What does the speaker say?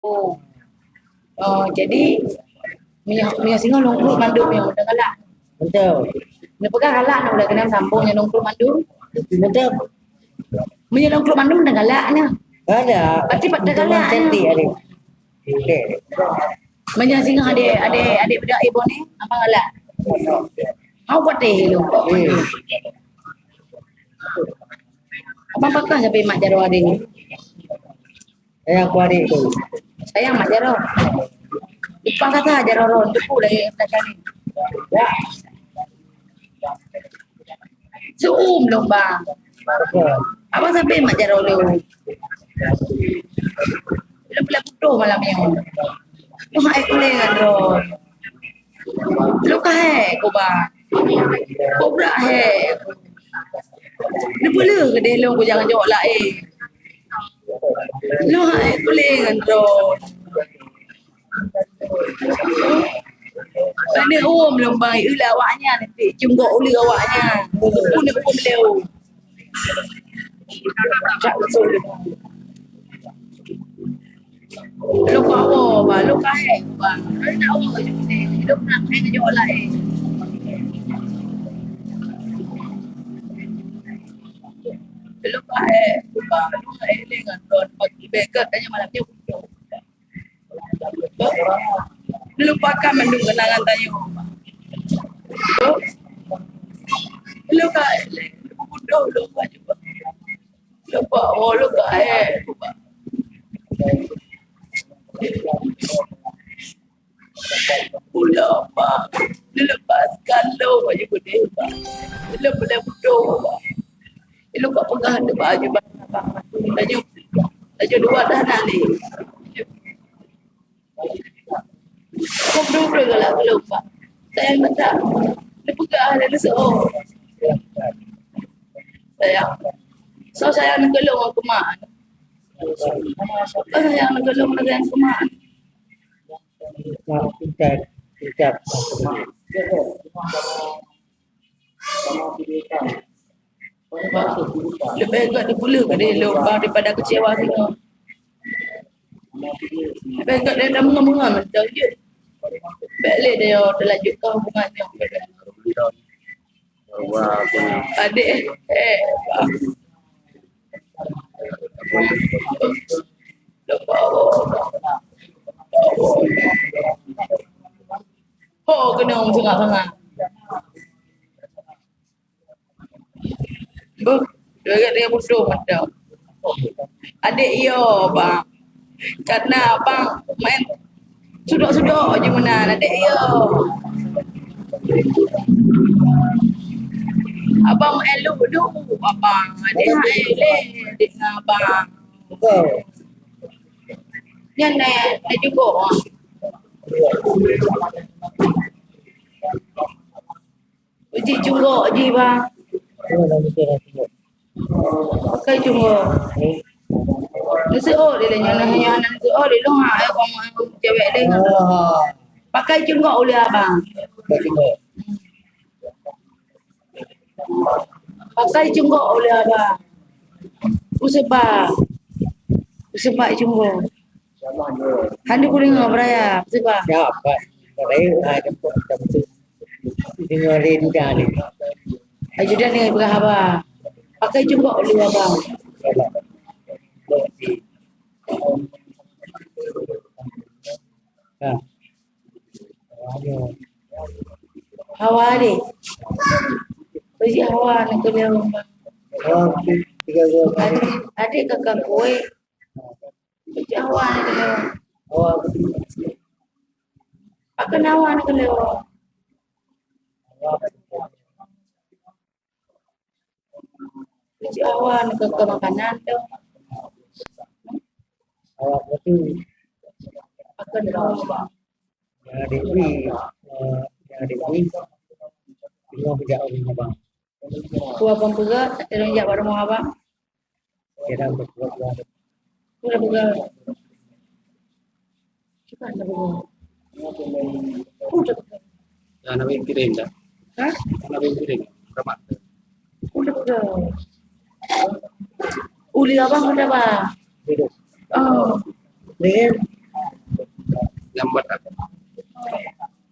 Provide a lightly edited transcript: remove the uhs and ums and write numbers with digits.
Oh, jadi minyak singa nongkrong mandu yang udah galak. Betul. Dia pegang galak nak udah kena sambungnya nongkrong mandu. Betul. Minyak nongkrong mandu udah galaknya. Ada. Berarti pada Teman galak. senti ada. Oke. Minyak singa adik beda ibu ni apa galak? Mau buat deh lu. Apa pakai sampai mak jaro adik ni? Aku adik tu. Sayang mak jaro. Lupa kata jaro ron tu lagi tak ni. Ya. Belum bang. Apa sampai mak jaro lu? Bila putus malam ni. Lu hai kuling kan ron. Lu kahe ko ba? Ko bra he. Ni boleh ke dia lu jangan jawab lain. Lu hai kuling kan ron. Ini belum bang, ulah awaknya nanti cungguk uli awaknya. Pun beliau. Tak betul. Lu kau ba, lu kae ba. Lu nak awak je ni. Lu nak main je lain. Lu kae ba, lu kae dengan ron pagi beker tanya malam ni. Lupakan mendung kenangan tayo. Lu kae, bodoh lu juga. Lupa, lu kae. Udah apa? Dilepaskan lo baju putih. Lu boleh bodoh. Lu kau pegang tu baju baju dua dah nanti. Kau berdua galak lupa. Saya minta dia pegang dia so. Saya nak gelung aku mak. Saya nak gelung dengan aku mak. Tidak. Lebih agak dia pula ke dia lupa daripada kecewa singa. Lebih agak dia dah mengamuk-amuk macam je. Balik dia terlanjutkan hubungannya. Adik lupa. Kena orang sangat-sangat. Dia bodoh macam. Adik bang. Karena abang main sudok-sudok je mana adik Abang main ludu abang. Adik adik dengan abang. Yang naik juga. Uji cunggu je bang. Pakai cunggu. Nasi dia hanya nasi dia lu cewek dia. Pakai cunggu oleh abang. Pakai cunggu oleh abang. Usebak cunggu. Handi kuring beraya. Usebak. Dapat. Kalau ada tu dengerin dah ni. Ajudan ni berapa? Pakai cunggu oleh abang. Hawa deh. Bagi hawa nak kena bang. Adik kakak kue. Bagi hawa nak kena. Akan hawa nak kena. Bagi hawa nak ke makanan tu. Akan hawa. Jadi Tengok kerja orang abang. Kuah pun pegang, terus jak baru mau abang. Kita berbuat. Kuah pegang. Cepat nak pegang. Udah pegang. Jangan nak piring dah. Hah? Nak piring. Ramat. Udah pegang. Uli abang ada apa? Hidup. Oh. Dengan lambat ako.